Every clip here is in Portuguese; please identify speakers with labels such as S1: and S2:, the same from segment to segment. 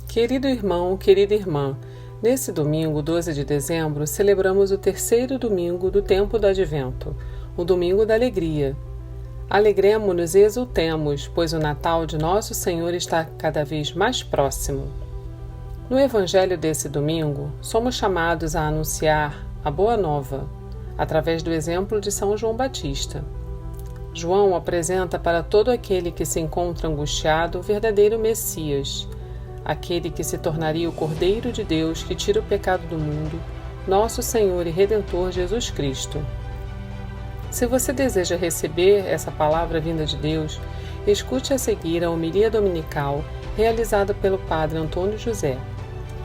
S1: Querido irmão, querida irmã, nesse domingo, 12 de dezembro, celebramos o terceiro domingo do tempo do Advento, o domingo da alegria. Alegremo-nos e exultemos, pois o Natal de nosso Senhor está cada vez mais próximo. No Evangelho desse domingo, somos chamados a anunciar a Boa Nova, através do exemplo de São João Batista. João apresenta para todo aquele que se encontra angustiado o verdadeiro Messias, aquele que se tornaria o Cordeiro de Deus que tira o pecado do mundo, nosso Senhor e Redentor Jesus Cristo. Se você deseja receber essa palavra vinda de Deus, escute a seguir a homilia dominical realizada pelo Padre Antônio José.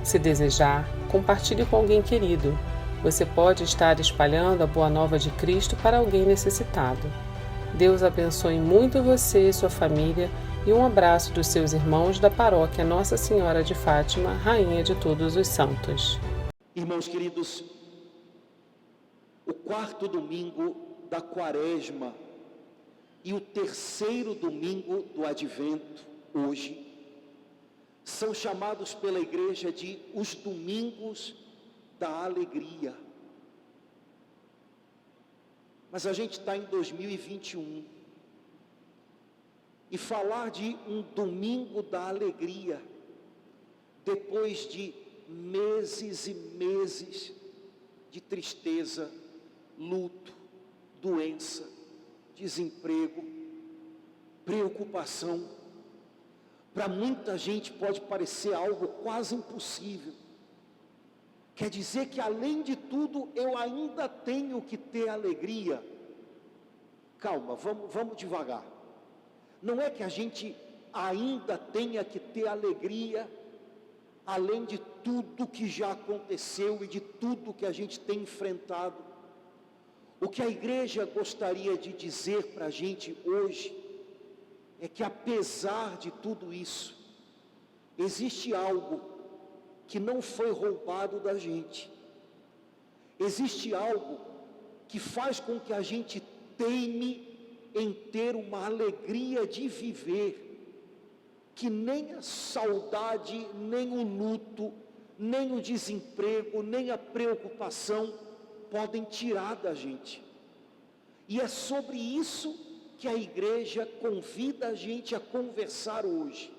S1: Se desejar, compartilhe com alguém querido. Você pode estar espalhando a boa nova de Cristo para alguém necessitado. Deus abençoe muito você e sua família e um abraço dos seus irmãos da paróquia Nossa Senhora de Fátima, Rainha de Todos os Santos.
S2: Irmãos queridos, o quarto domingo da Quaresma e o terceiro domingo do Advento, hoje, são chamados pela Igreja de os domingos da alegria. Mas a gente está em 2021 e falar de um domingo da alegria, depois de meses e meses de tristeza, luto, doença, desemprego, preocupação, para muita gente pode parecer algo quase impossível. Quer dizer que, além de tudo, eu ainda tenho que ter alegria. Calma, vamos devagar. Não é que a gente ainda tenha que ter alegria, além de tudo que já aconteceu e de tudo que a gente tem enfrentado. O que a igreja gostaria de dizer para a gente hoje é que, apesar de tudo isso, existe algo que não foi roubado da gente. Existe algo que faz com que a gente teime em ter uma alegria de viver, que nem a saudade, nem o luto, nem o desemprego, nem a preocupação podem tirar da gente. E é sobre isso que a igreja convida a gente a conversar hoje.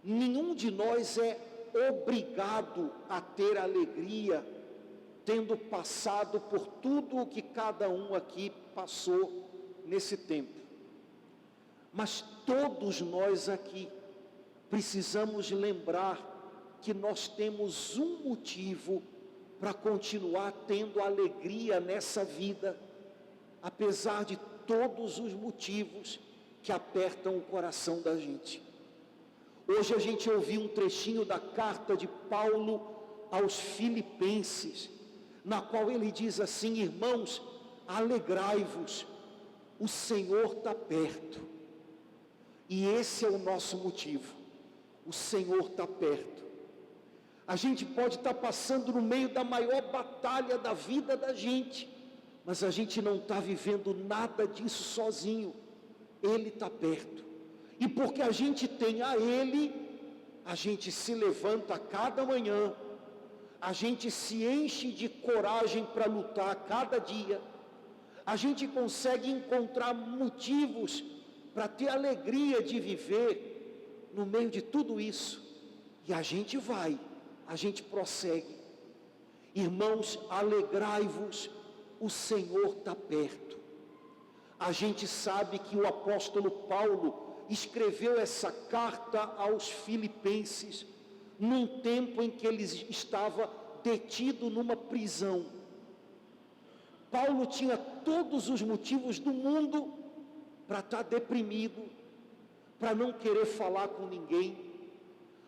S2: Nenhum de nós é obrigado a ter alegria, tendo passado por tudo o que cada um aqui passou nesse tempo. Mas todos nós aqui precisamos lembrar que nós temos um motivo para continuar tendo alegria nessa vida, apesar de todos os motivos que apertam o coração da gente. Hoje a gente ouviu um trechinho da carta de Paulo aos Filipenses, na qual ele diz assim: irmãos, alegrai-vos, o Senhor está perto. E esse é o nosso motivo, o Senhor está perto. A gente pode estar passando no meio da maior batalha da vida da gente, mas a gente não está vivendo nada disso sozinho, Ele está perto. E porque a gente tem a Ele, a gente se levanta a cada manhã, a gente se enche de coragem para lutar a cada dia, a gente consegue encontrar motivos para ter alegria de viver no meio de tudo isso, e a gente prossegue. Irmãos, alegrai-vos, o Senhor está perto. A gente sabe que o apóstolo Paulo escreveu essa carta aos Filipenses num tempo em que ele estava detido numa prisão. Paulo tinha todos os motivos do mundo para estar deprimido, para não querer falar com ninguém,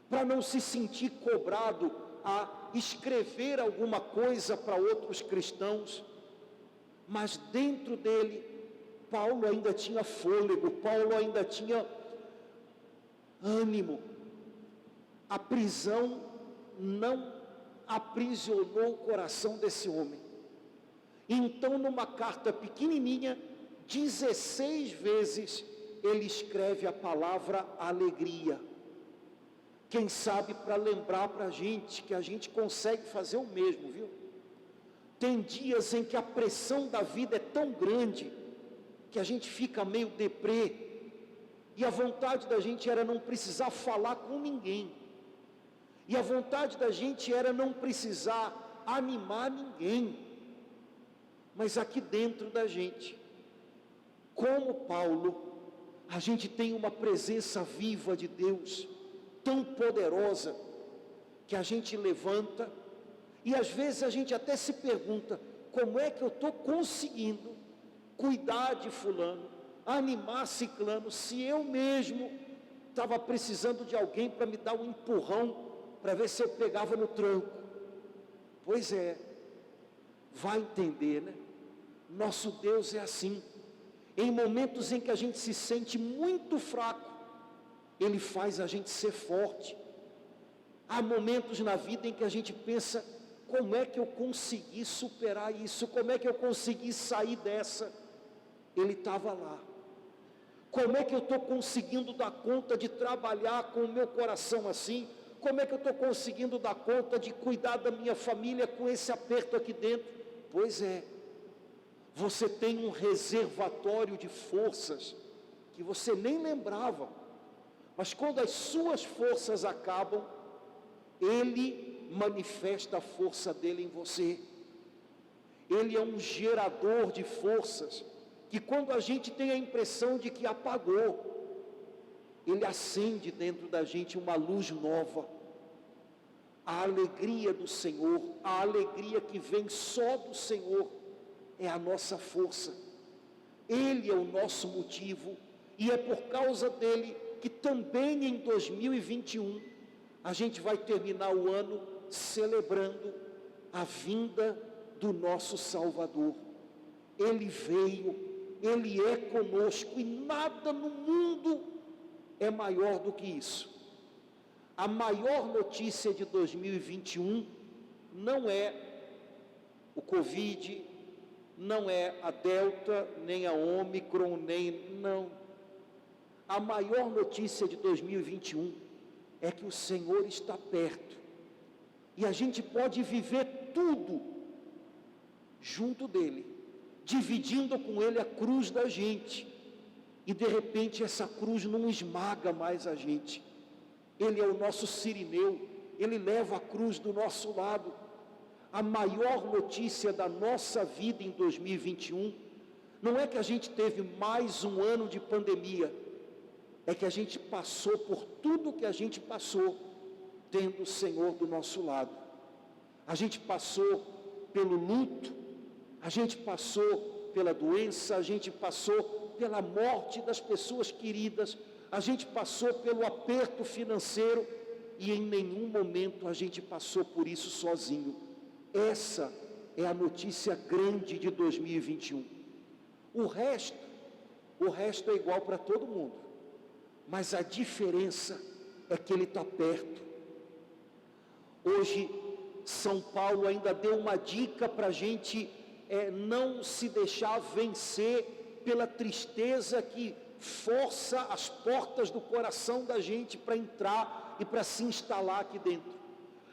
S2: para não se sentir cobrado a escrever alguma coisa para outros cristãos. Mas dentro dele, Paulo ainda tinha fôlego, Paulo ainda tinha ânimo. A prisão não aprisionou o coração desse homem. Então, numa carta pequenininha, 16 vezes ele escreve a palavra alegria. Quem sabe para lembrar para a gente que a gente consegue fazer o mesmo, viu? Tem dias em que a pressão da vida é tão grande que a gente fica meio deprê, e a vontade da gente era não precisar falar com ninguém, e a vontade da gente era não precisar animar ninguém, mas aqui dentro da gente, como Paulo, a gente tem uma presença viva de Deus, tão poderosa, que a gente levanta, e às vezes a gente até se pergunta, como é que eu estou conseguindo cuidar de fulano, animar ciclano, se eu mesmo estava precisando de alguém para me dar um empurrão, para ver se eu pegava no tranco. Pois é, vai entender, né? Nosso Deus é assim, em momentos em que a gente se sente muito fraco, Ele faz a gente ser forte. Há momentos na vida em que a gente pensa, como é que eu consegui superar isso? Como é que eu consegui sair dessa? Ele estava lá. Como é que eu estou conseguindo dar conta de trabalhar com o meu coração assim? Como é que eu estou conseguindo dar conta de cuidar da minha família com esse aperto aqui dentro? Pois é, você tem um reservatório de forças que você nem lembrava, mas quando as suas forças acabam, Ele manifesta a força dele em você. Ele é um gerador de forças, que quando a gente tem a impressão de que apagou, Ele acende dentro da gente uma luz nova. A alegria do Senhor, a alegria que vem só do Senhor, é a nossa força. Ele é o nosso motivo, e é por causa dele que também em 2021, a gente vai terminar o ano celebrando a vinda do nosso Salvador. Ele veio, Ele é conosco, e nada no mundo é maior do que isso. A maior notícia de 2021 não é o Covid, não é a Delta, nem a Ômicron, não. A maior notícia de 2021 é que o Senhor está perto, e a gente pode viver tudo junto dele, dividindo com ele a cruz da gente, e de repente essa cruz não esmaga mais a gente. Ele é o nosso Cirineu, ele leva a cruz do nosso lado. A maior notícia da nossa vida em 2021 não é que a gente teve mais um ano de pandemia, é que a gente passou por tudo que a gente passou, tendo o Senhor do nosso lado. A gente passou pelo luto, a gente passou pela doença, a gente passou pela morte das pessoas queridas, a gente passou pelo aperto financeiro, e em nenhum momento a gente passou por isso sozinho. Essa é a notícia grande de 2021. O resto é igual para todo mundo, mas a diferença é que Ele está perto. Hoje, São Paulo ainda deu uma dica para a gente não se deixar vencer pela tristeza que força as portas do coração da gente para entrar e para se instalar aqui dentro.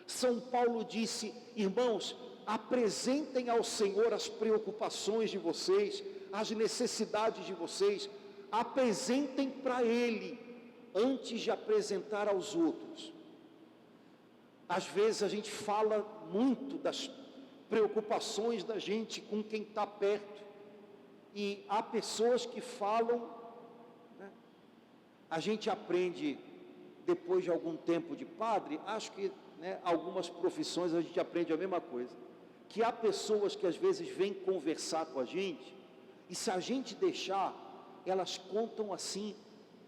S2: São Paulo disse: irmãos, apresentem ao Senhor as preocupações de vocês, as necessidades de vocês, apresentem para Ele, antes de apresentar aos outros. Às vezes a gente fala muito das preocupações da gente com quem está perto, e há pessoas que falam, né? A gente aprende, depois de algum tempo de padre, acho que, né, algumas profissões a gente aprende a mesma coisa, que há pessoas que às vezes vêm conversar com a gente, e se a gente deixar, elas contam assim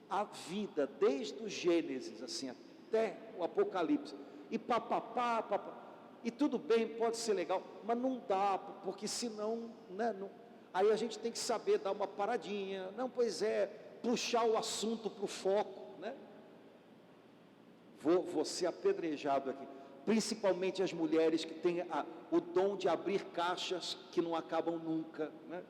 S2: a vida, desde o Gênesis assim, até o Apocalipse, e papapá, e tudo bem, pode ser legal, mas não dá, porque senão, né, não, aí a gente tem que saber dar uma paradinha, não, pois é, puxar o assunto para o foco, né? Vou ser apedrejado aqui, principalmente as mulheres que têm o dom de abrir caixas que não acabam nunca, né?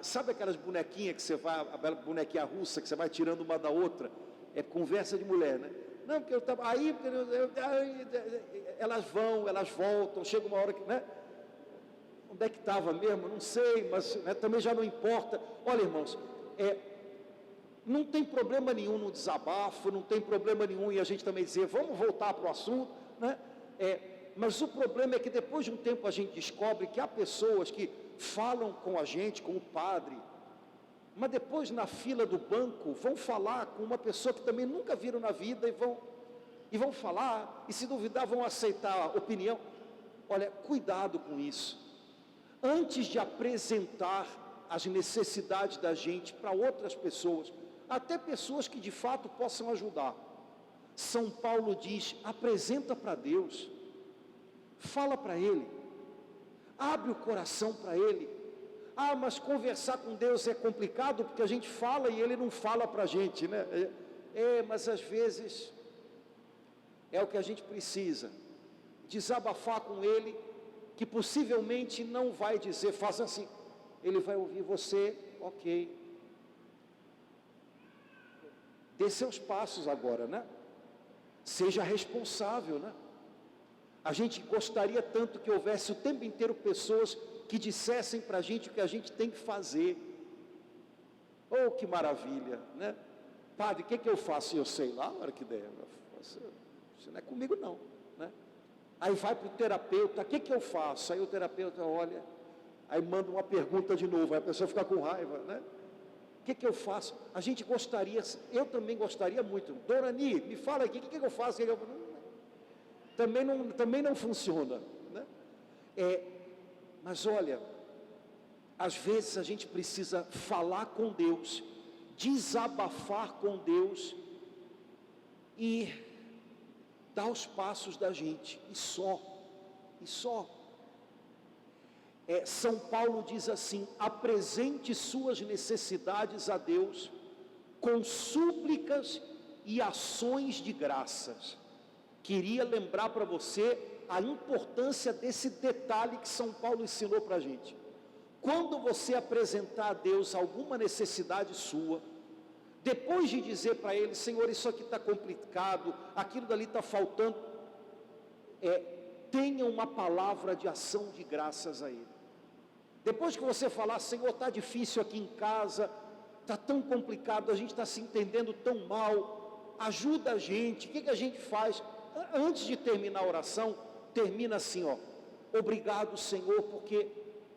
S2: Sabe aquelas bonequinhas que você vai, a bonequinha russa que você vai tirando uma da outra? É conversa de mulher, né? Não, porque eu estava aí, elas vão, elas voltam, chega uma hora que, né? Onde é que estava mesmo? Não sei, mas né, também já não importa. Olha, irmãos, não tem problema nenhum no desabafo, não tem problema nenhum em a gente também dizer, vamos voltar para o assunto, né? Mas o problema é que depois de um tempo a gente descobre que há pessoas que falam com a gente, com o padre, mas depois na fila do banco vão falar com uma pessoa que também nunca viram na vida e vão falar, e se duvidar vão aceitar a opinião. Olha, cuidado com isso. Antes de apresentar as necessidades da gente para outras pessoas, até pessoas que de fato possam ajudar, São Paulo diz, apresenta para Deus, fala para Ele, abre o coração para Ele. Ah, mas conversar com Deus é complicado, porque a gente fala e Ele não fala para a gente, né? Mas às vezes é o que a gente precisa, desabafar com Ele, que possivelmente não vai dizer, faça assim, Ele vai ouvir você, ok, dê seus passos agora, né? Seja responsável, né? A gente gostaria tanto que houvesse o tempo inteiro pessoas que dissessem para a gente o que a gente tem que fazer. Oh, que maravilha, né? Padre, o que eu faço? Eu sei lá, a hora que der. Isso não é comigo não, né? Aí vai para o terapeuta, o que eu faço? Aí o terapeuta olha, aí manda uma pergunta de novo, aí a pessoa fica com raiva, né? O que eu faço? A gente gostaria, eu também gostaria muito. Dorani, me fala aqui, o que eu faço? Também não funciona, né? Mas olha, às vezes a gente precisa falar com Deus, desabafar com Deus e dar os passos da gente, e só. São Paulo diz assim, apresente suas necessidades a Deus com súplicas e ações de graças. Queria lembrar para você a importância desse detalhe que São Paulo ensinou para a gente. Quando você apresentar a Deus alguma necessidade sua, depois de dizer para Ele, Senhor, isso aqui está complicado, aquilo dali está faltando, tenha uma palavra de ação de graças a Ele. Depois que você falar, Senhor, está difícil aqui em casa, está tão complicado, a gente está se entendendo tão mal, ajuda a gente, o que a gente faz? Antes de terminar a oração, termina assim, obrigado, Senhor, porque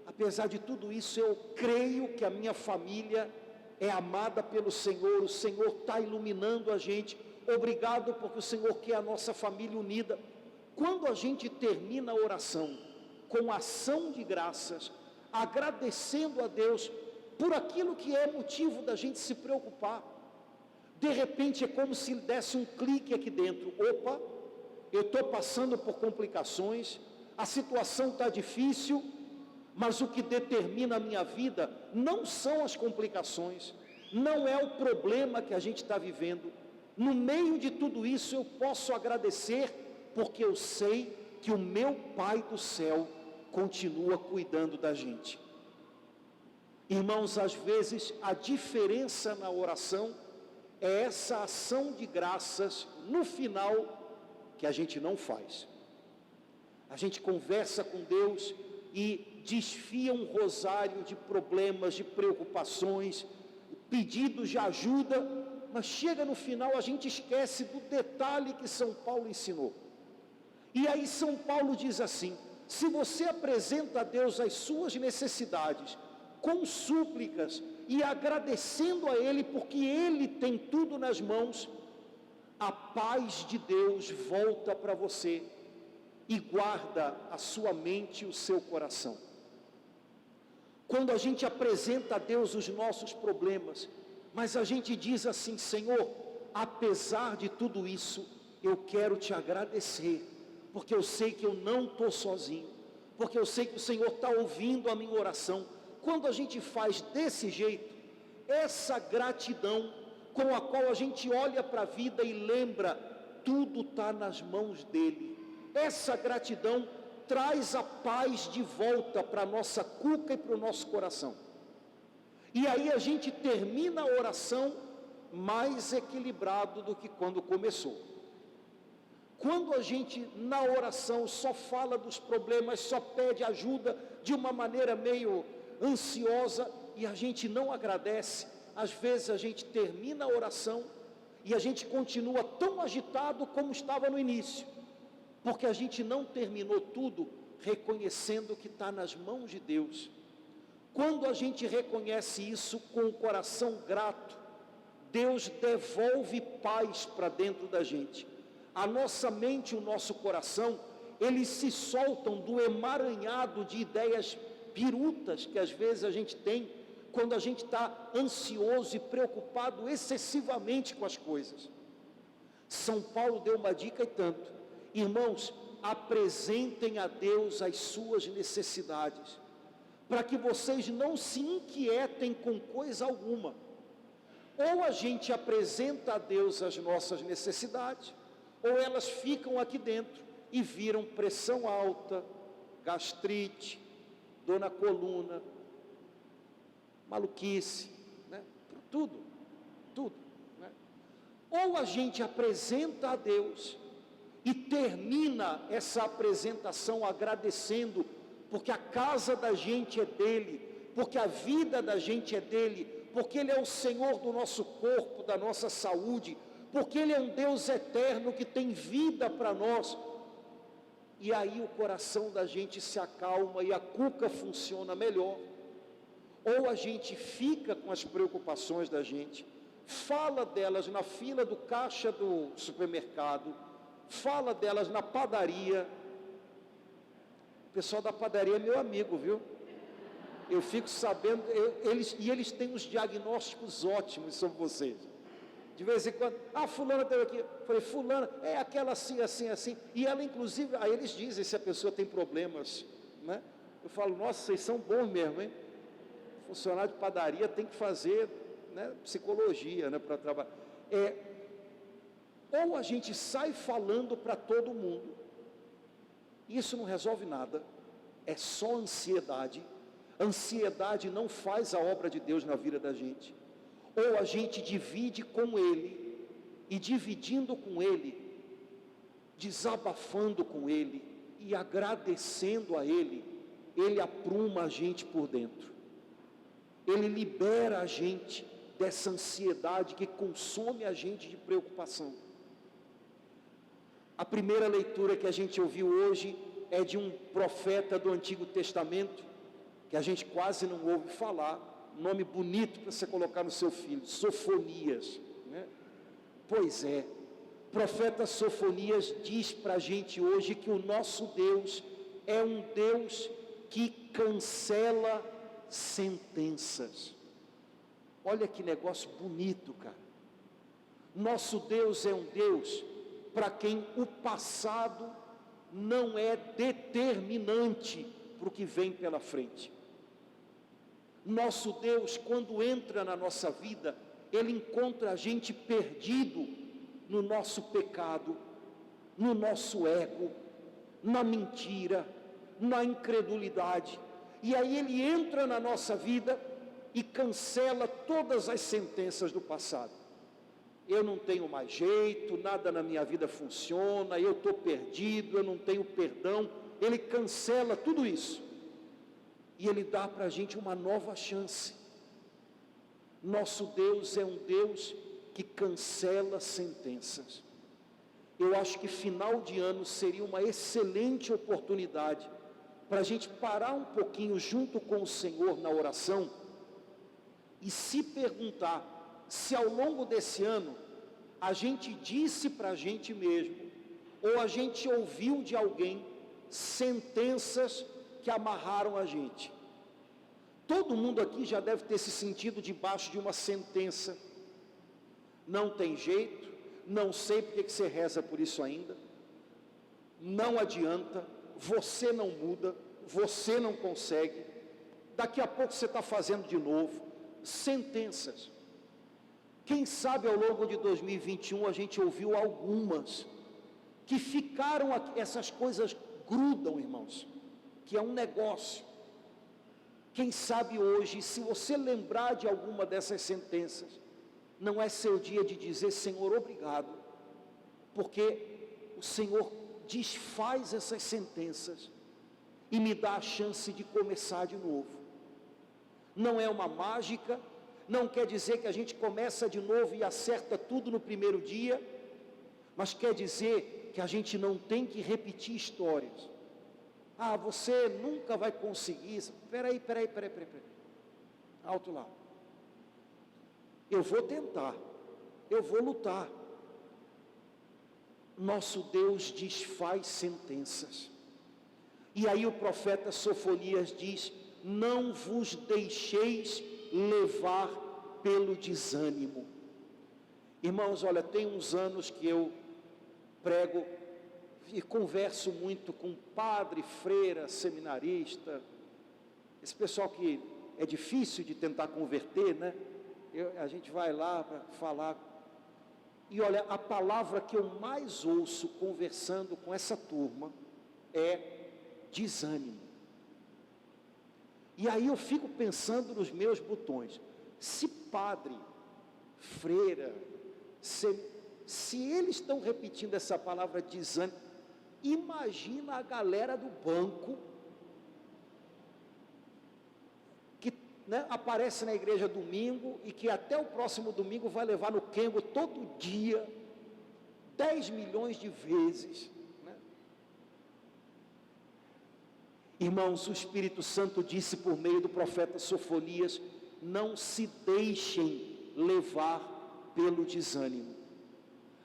S2: apesar de tudo isso, eu creio que a minha família é amada pelo Senhor, o Senhor está iluminando a gente, obrigado porque o Senhor quer a nossa família unida. Quando a gente termina a oração com ação de graças, agradecendo a Deus por aquilo que é motivo da gente se preocupar, de repente é como se desse um clique aqui dentro, opa, eu estou passando por complicações, a situação está difícil, mas o que determina a minha vida não são as complicações, não é o problema que a gente está vivendo. No meio de tudo isso eu posso agradecer, porque eu sei que o meu Pai do céu continua cuidando da gente. Irmãos, às vezes a diferença na oração é essa ação de graças no final que a gente não faz. A gente conversa com Deus e desfia um rosário de problemas, de preocupações, pedidos de ajuda, mas chega no final a gente esquece do detalhe que São Paulo ensinou. E aí São Paulo diz assim, se você apresenta a Deus as suas necessidades com súplicas e agradecendo a Ele porque Ele tem tudo nas mãos, a paz de Deus volta para você e guarda a sua mente e o seu coração. Quando a gente apresenta a Deus os nossos problemas, mas a gente diz assim, Senhor, apesar de tudo isso, eu quero te agradecer, porque eu sei que eu não estou sozinho, porque eu sei que o Senhor está ouvindo a minha oração. Quando a gente faz desse jeito, essa gratidão com a qual a gente olha para a vida e lembra, tudo está nas mãos dEle, essa gratidão traz a paz de volta para a nossa cuca e para o nosso coração. E aí a gente termina a oração mais equilibrado do que quando começou. Quando a gente na oração só fala dos problemas, só pede ajuda de uma maneira meio ansiosa e a gente não agradece, às vezes a gente termina a oração e a gente continua tão agitado como estava no início, porque a gente não terminou tudo reconhecendo que está nas mãos de Deus. Quando a gente reconhece isso com o coração grato, Deus devolve paz para dentro da gente. A nossa mente e o nosso coração, eles se soltam do emaranhado de ideias birutas que às vezes a gente tem, quando a gente está ansioso e preocupado excessivamente com as coisas. São Paulo deu uma dica e tanto: irmãos, apresentem a Deus as suas necessidades, para que vocês não se inquietem com coisa alguma. Ou a gente apresenta a Deus as nossas necessidades, ou elas ficam aqui dentro e viram pressão alta, gastrite, dor na coluna, maluquice, né? Tudo, né? Ou a gente apresenta a Deus e termina essa apresentação agradecendo, porque a casa da gente é dele, porque a vida da gente é dele, porque ele é o Senhor do nosso corpo, da nossa saúde, porque ele é um Deus eterno que tem vida para nós. E aí o coração da gente se acalma e a cuca funciona melhor. Ou a gente fica com as preocupações da gente, fala delas na fila do caixa do supermercado, fala delas na padaria. O pessoal da padaria é meu amigo, viu? Eu fico sabendo, eles têm uns diagnósticos ótimos sobre vocês. De vez em quando, fulana teve aqui. Eu falei, fulana, é aquela assim, assim, assim. E ela inclusive, aí eles dizem se a pessoa tem problemas, né? Eu falo, nossa, vocês são bons mesmo, hein? Funcionário de padaria tem que fazer, né, psicologia, né, para trabalhar. Ou a gente sai falando para todo mundo, isso não resolve nada, é só ansiedade. Ansiedade não faz a obra de Deus na vida da gente. Ou a gente divide com Ele, e dividindo com Ele, desabafando com Ele, e agradecendo a Ele, Ele apruma a gente por dentro. Ele libera a gente dessa ansiedade que consome a gente de preocupação. A primeira leitura que a gente ouviu hoje é de um profeta do Antigo Testamento, que a gente quase não ouve falar, nome bonito para você colocar no seu filho, Sofonias, né? Pois é, profeta Sofonias diz para a gente hoje que o nosso Deus é um Deus que cancela sentenças. Olha que negócio bonito, cara. Nosso Deus é um Deus para quem o passado não é determinante para o que vem pela frente. Nosso Deus, quando entra na nossa vida, Ele encontra a gente perdido no nosso pecado, no nosso ego, na mentira, na incredulidade. E aí Ele entra na nossa vida e cancela todas as sentenças do passado. Eu não tenho mais jeito, nada na minha vida funciona, eu estou perdido, eu não tenho perdão. Ele cancela tudo isso. E Ele dá para a gente uma nova chance. Nosso Deus é um Deus que cancela sentenças. Eu acho que final de ano seria uma excelente oportunidade para a gente parar um pouquinho junto com o Senhor na oração e se perguntar se ao longo desse ano a gente disse para a gente mesmo, ou a gente ouviu de alguém sentenças que amarraram a gente. Todo mundo aqui já deve ter se sentido debaixo de uma sentença. Não tem jeito, não sei porque que você reza por isso ainda, não adianta, você não muda, você não consegue, daqui a pouco você está fazendo de novo. Sentenças. Quem sabe ao longo de 2021 a gente ouviu algumas que ficaram aqui. Essas coisas grudam, irmãos, que é um negócio. Quem sabe hoje, se você lembrar de alguma dessas sentenças, não é seu dia de dizer, Senhor, obrigado, porque o Senhor, desfaz essas sentenças e me dá a chance de começar de novo. Não é uma mágica, não quer dizer que a gente começa de novo e acerta tudo no primeiro dia, mas quer dizer que a gente não tem que repetir histórias. Ah, você nunca vai conseguir. Peraí. Alto lá. Eu vou tentar, eu vou lutar. Nosso Deus desfaz sentenças. E aí o profeta Sofonias diz: não vos deixeis levar pelo desânimo. Irmãos, olha, tem uns anos que eu prego e converso muito com padre, freira, seminarista, esse pessoal que é difícil de tentar converter, né? A gente vai lá para falar, e olha, a palavra que eu mais ouço conversando com essa turma é desânimo. E aí eu fico pensando nos meus botões. Se padre, freira, se eles estão repetindo essa palavra desânimo, imagina a galera do banco que, né, aparece na igreja domingo e que até o próximo domingo vai levar no quengo todo dia 10 milhões de vezes, né? Irmãos, o Espírito Santo disse por meio do profeta Sofonias: não se deixem levar pelo desânimo.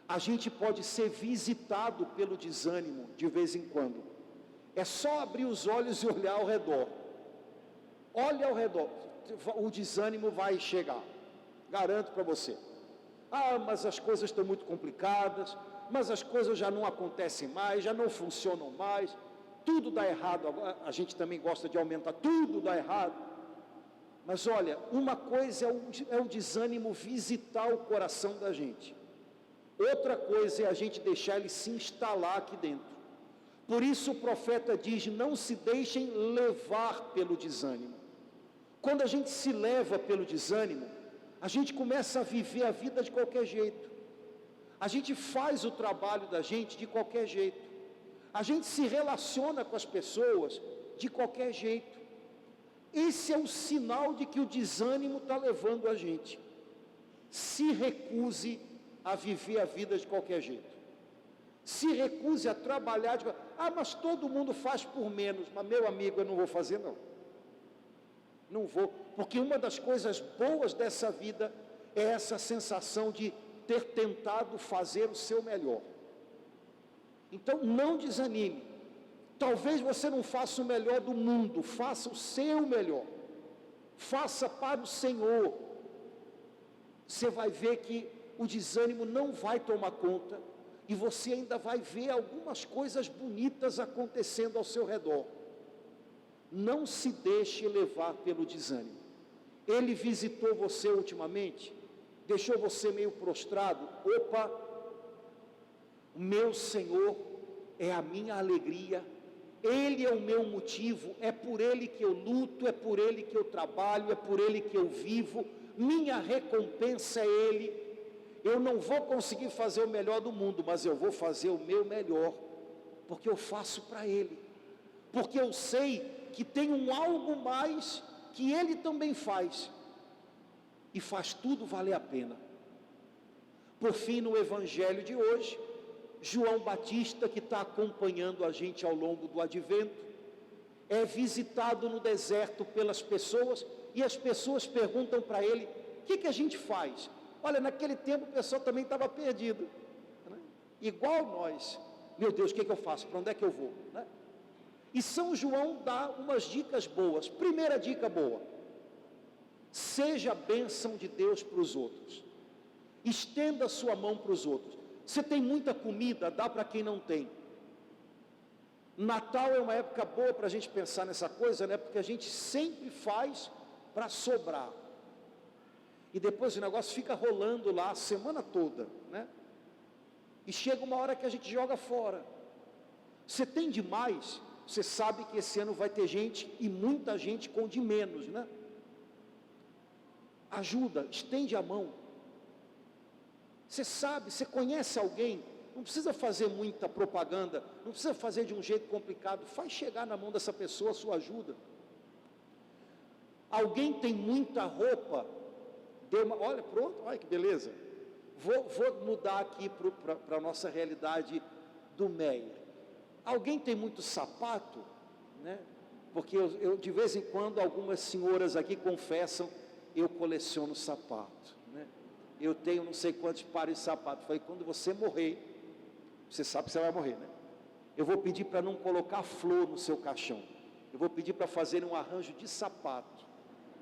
S2: A gente pode ser visitado pelo desânimo de vez em quando. É só abrir os olhos e olhar ao redor. Olha ao redor, o desânimo vai chegar, garanto para você. Ah, mas as coisas estão muito complicadas, mas as coisas já não acontecem mais, já não funcionam mais, tudo dá errado. A gente também gosta de aumentar, tudo dá errado. Mas olha, uma coisa é o desânimo visitar o coração da gente. Outra coisa é a gente deixar ele se instalar aqui dentro. Por isso o profeta diz: não se deixem levar pelo desânimo. Quando a gente se leva pelo desânimo, a gente começa a viver a vida de qualquer jeito. A gente faz o trabalho da gente de qualquer jeito. A gente se relaciona com as pessoas de qualquer jeito. Esse é o sinal de que o desânimo está levando a gente. Se recuse a viver a vida de qualquer jeito. Se recuse a trabalhar de... Ah, mas todo mundo faz por menos. Mas meu amigo, eu não vou fazer não. Não vou, porque uma das coisas boas dessa vida é essa sensação de ter tentado fazer o seu melhor. Então não desanime. Talvez você não faça o melhor do mundo, faça o seu melhor. Faça para o Senhor. Você vai ver que o desânimo não vai tomar conta e você ainda vai ver algumas coisas bonitas acontecendo ao seu redor. Não se deixe levar pelo desânimo. Ele visitou você ultimamente, deixou você meio prostrado. Opa, o meu Senhor é a minha alegria, Ele é o meu motivo, é por Ele que eu luto, é por Ele que eu trabalho, é por Ele que eu vivo, minha recompensa é Ele. Eu não vou conseguir fazer o melhor do mundo, mas eu vou fazer o meu melhor, porque eu faço para Ele, porque eu sei que tem um algo mais que Ele também faz, e faz tudo valer a pena. Por fim, no Evangelho de hoje, João Batista, que está acompanhando a gente ao longo do Advento, é visitado no deserto pelas pessoas, e as pessoas perguntam para ele: o que a gente faz? Olha, naquele tempo o pessoal também estava perdido, né? Igual nós. Meu Deus, o que eu faço? Para onde é que eu vou? Né? E São João dá umas dicas boas. Primeira dica boa: seja a bênção de Deus para os outros. Estenda a sua mão para os outros. Você tem muita comida, dá para quem não tem. Natal é uma época boa para a gente pensar nessa coisa, né? Porque a gente sempre faz para sobrar. E depois o negócio fica rolando lá a semana toda, né? E chega uma hora que a gente joga fora. Você tem demais, você sabe que esse ano vai ter gente, e muita gente com de menos, né? Ajuda, estende a mão. Você sabe, você conhece alguém não precisa fazer muita propaganda, não precisa fazer de um jeito complicado, faz chegar na mão dessa pessoa a sua ajuda. Alguém tem muita roupa, olha, pronto, olha que beleza. Vou mudar aqui para a nossa realidade do Meia. Alguém tem muito sapato, né? Porque eu de vez em quando, algumas senhoras aqui confessam, eu coleciono sapato, né? Eu tenho não sei quantos pares de sapato. Falei, quando você morrer, você sabe que você vai morrer, né? Eu vou pedir para não colocar flor no seu caixão. Eu vou pedir para fazer um arranjo de sapato,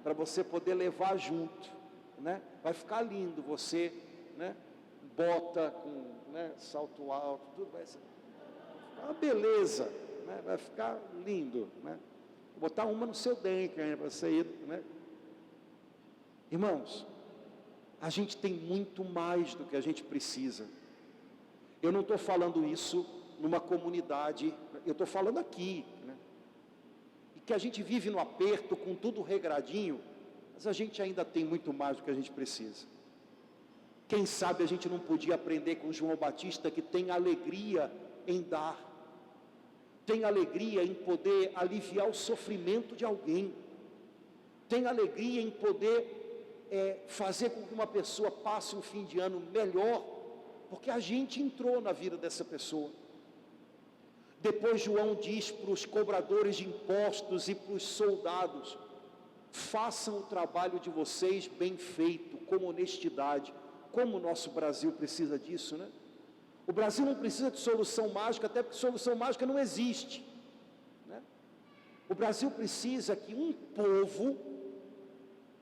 S2: para você poder levar junto, né? Vai ficar lindo você, né? Bota com, né, salto alto, tudo vai ser uma beleza, né? Vai ficar lindo, né? Vou botar uma no seu dente, né, para você ir, né? Irmãos, a gente tem muito mais do que a gente precisa. Eu não estou falando isso numa comunidade, eu estou falando aqui, né? E que a gente vive no aperto, com tudo regradinho, mas a gente ainda tem muito mais do que a gente precisa. Quem sabe a gente não podia aprender com João Batista, que tem alegria em dar, tem alegria em poder aliviar o sofrimento de alguém, tem alegria em poder fazer com que uma pessoa passe um fim de ano melhor, porque a gente entrou na vida dessa pessoa. Depois João diz para os cobradores de impostos e para os soldados: façam o trabalho de vocês bem feito, com honestidade. Como o nosso Brasil precisa disso, né? O Brasil não precisa de solução mágica, até porque solução mágica não existe, né? O Brasil precisa que um povo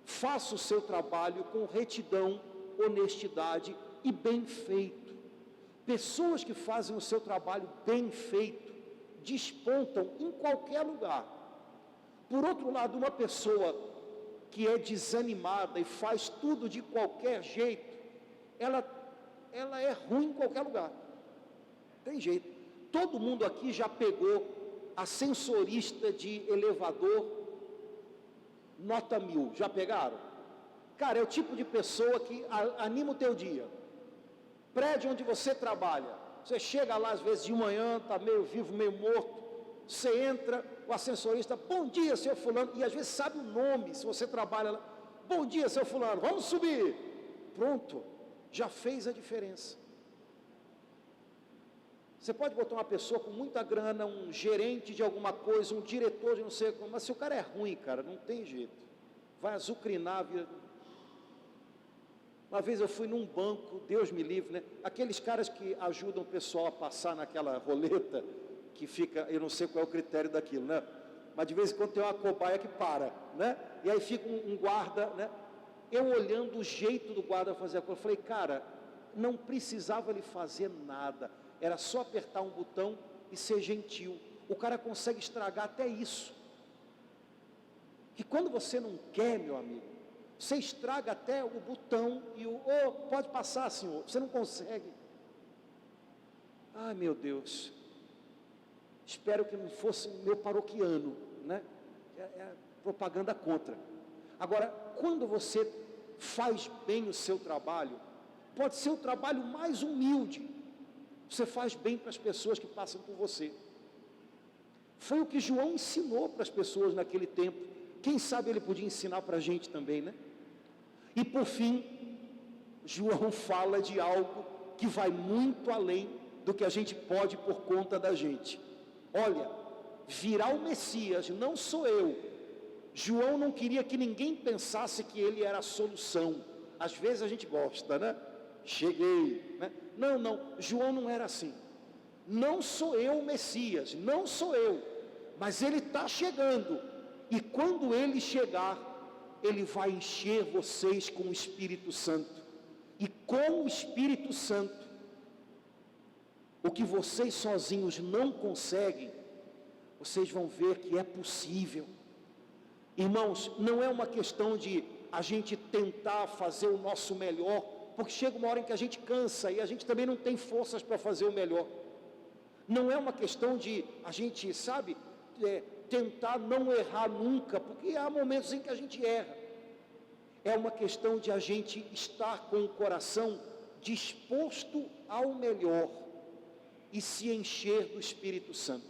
S2: faça o seu trabalho com retidão, honestidade e bem feito. Pessoas que fazem o seu trabalho bem feito despontam em qualquer lugar. Por outro lado, uma pessoa que é desanimada e faz tudo de qualquer jeito, ela é ruim em qualquer lugar. Tem jeito. Todo mundo aqui já pegou ascensorista de elevador nota 1000, já pegaram? Cara, é o tipo de pessoa que anima o teu dia. Prédio onde você trabalha, você chega lá às vezes de manhã, está meio vivo, meio morto, você entra, o ascensorista, bom dia, seu fulano, e às vezes sabe o nome, se você trabalha lá, bom dia, seu fulano, vamos subir. Pronto, já fez a diferença. Você pode botar uma pessoa com muita grana, um gerente de alguma coisa, um diretor de não sei como, mas se o cara é ruim, cara, não tem jeito, vai azucrinar a vida. Uma vez eu fui num banco, Deus me livre, né? Aqueles caras que ajudam o pessoal a passar naquela roleta, que fica, eu não sei qual é o critério daquilo, né? Mas de vez em quando tem uma cobaia que para, né? E aí fica um guarda, né? Eu olhando o jeito do guarda fazer a coisa, eu falei, cara, não precisava ele fazer nada, era só apertar um botão e ser gentil. O cara consegue estragar até isso. E quando você não quer, meu amigo, você estraga até o botão e pode passar, senhor, você não consegue. Ai, meu Deus, espero que não fosse meu paroquiano, né? É propaganda contra. Agora, quando você faz bem o seu trabalho, pode ser o trabalho mais humilde, você faz bem para as pessoas que passam por você. Foi o que João ensinou para as pessoas naquele tempo. Quem sabe ele podia ensinar para a gente também, né? E por fim, João fala de algo que vai muito além do que a gente pode por conta da gente. Olha, virá o Messias, não sou eu. João não queria que ninguém pensasse que ele era a solução. Às vezes a gente gosta, né? Cheguei, né? Não, João não era assim. Não sou eu o Messias, não sou eu, mas ele está chegando, e quando ele chegar, ele vai encher vocês com o Espírito Santo, e com o Espírito Santo, o que vocês sozinhos não conseguem, vocês vão ver que é possível. Irmãos, não é uma questão de a gente tentar fazer o nosso melhor, porque chega uma hora em que a gente cansa, e a gente também não tem forças para fazer o melhor. Não é uma questão de a gente, sabe, tentar não errar nunca, porque há momentos em que a gente erra. É uma questão de a gente estar com o coração disposto ao melhor. e se encher do Espírito Santo.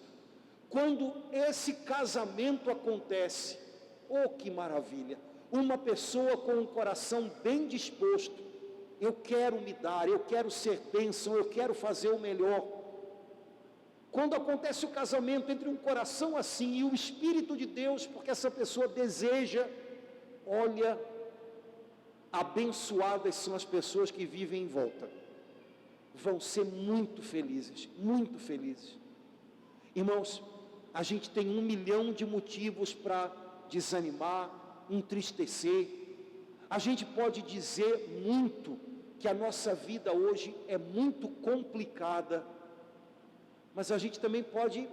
S2: Quando esse casamento acontece, oh que maravilha! Uma pessoa com um coração bem disposto, eu quero me dar, eu quero ser bênção, eu quero fazer o melhor. Quando acontece o casamento entre um coração assim e o Espírito de Deus, porque essa pessoa deseja, olha, abençoadas são as pessoas que vivem em volta. Vão ser muito felizes, muito felizes. Irmãos, a gente tem 1 milhão de motivos para desanimar, entristecer. A gente pode dizer muito que a nossa vida hoje é muito complicada, mas a gente também pode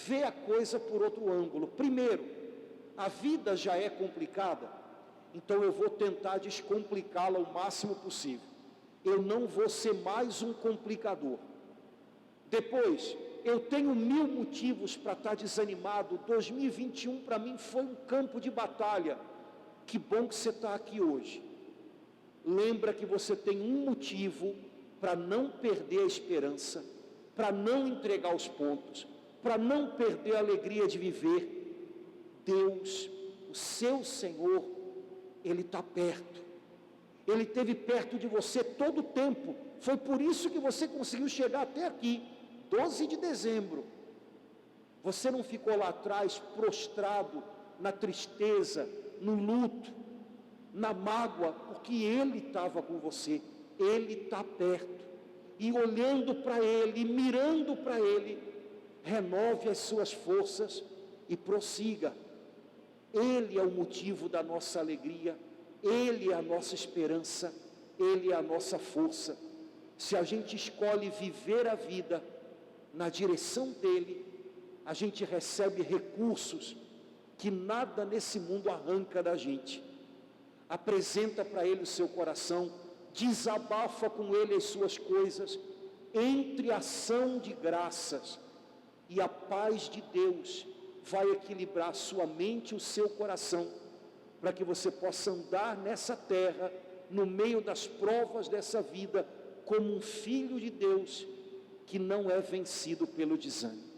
S2: ver a coisa por outro ângulo. Primeiro, a vida já é complicada, então eu vou tentar descomplicá-la o máximo possível. Eu não vou ser mais um complicador. Depois, eu tenho 1000 motivos para estar desanimado. 2021 para mim foi um campo de batalha. Que bom que você está aqui hoje. Lembra que você tem um motivo para não perder a esperança, para não entregar os pontos, para não perder a alegria de viver. Deus, o seu Senhor, Ele está perto. Ele esteve perto de você todo o tempo. Foi por isso que você conseguiu chegar até aqui, 12 de dezembro. Você não ficou lá atrás prostrado na tristeza, no luto, na mágoa, porque Ele estava com você. Ele está perto. E olhando para Ele, mirando para Ele, renove as suas forças e prossiga. Ele é o motivo da nossa alegria. Ele é a nossa esperança, Ele é a nossa força. Se a gente escolhe viver a vida na direção dEle, a gente recebe recursos que nada nesse mundo arranca da gente. Apresenta para Ele o seu coração, desabafa com Ele as suas coisas, entre ação de graças, e a paz de Deus vai equilibrar a sua mente e o seu coração, para que você possa andar nessa terra, no meio das provas dessa vida, como um filho de Deus, que não é vencido pelo desânimo.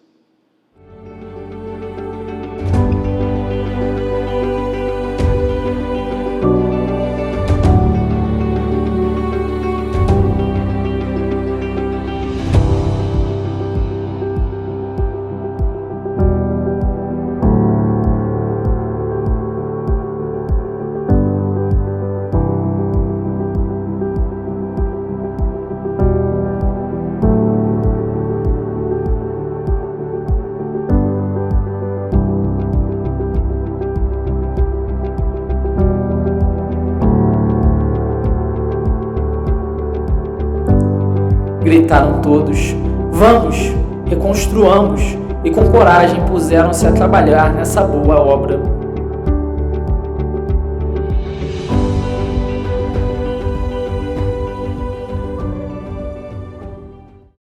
S3: Gritaram todos: vamos, reconstruamos, e com coragem puseram-se a trabalhar nessa boa obra.